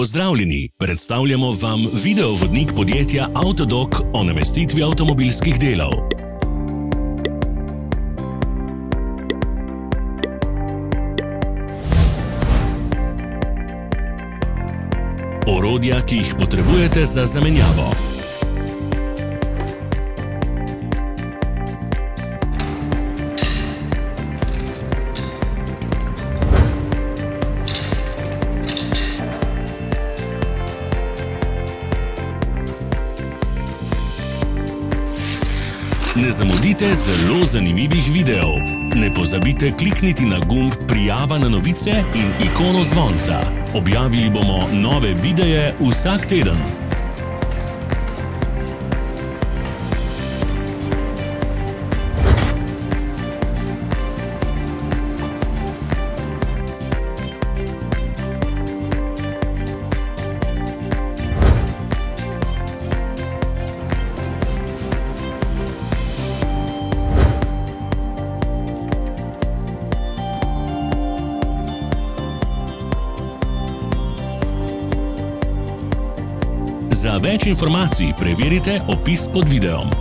pozdravljeni! Predstavljamo vam videovodnik podjetja Autodoc o namestitvi avtomobilskih delov. Orodja, ki jih potrebujete za zamenjavo. Ne zamudite zelo zanimivih videov. Ne pozabite klikniti na gumb Prijava na novice in ikono zvonca. Objavili bomo nove videe vsak teden. Za več informacij preverite opis pod videom.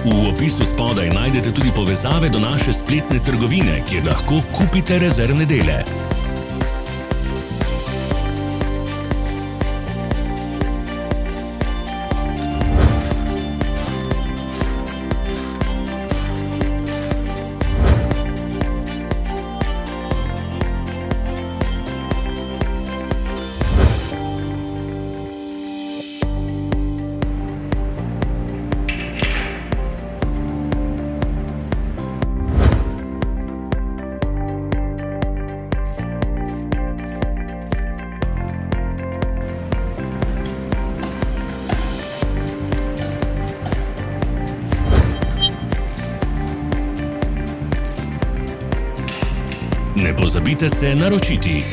V opisu spodaj najdete tudi povezave do naše spletne trgovine, kjer lahko kupite rezervne dele. Ne pozabite se naročiti.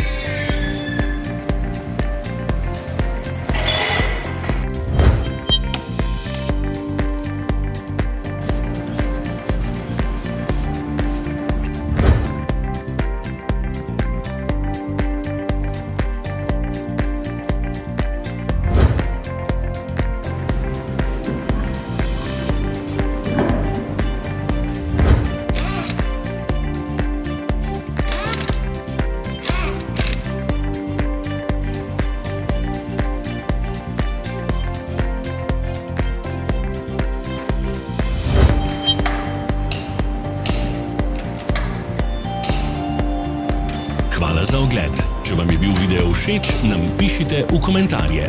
Hvala za ogled. Če vam je bil video všeč, nam pišite v komentarje.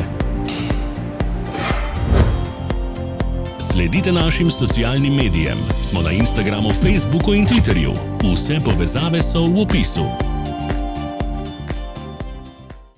Sledite našim socialnim medijem. Smo na Instagramu, Facebooku in Twitterju. Vse povezave so v opisu.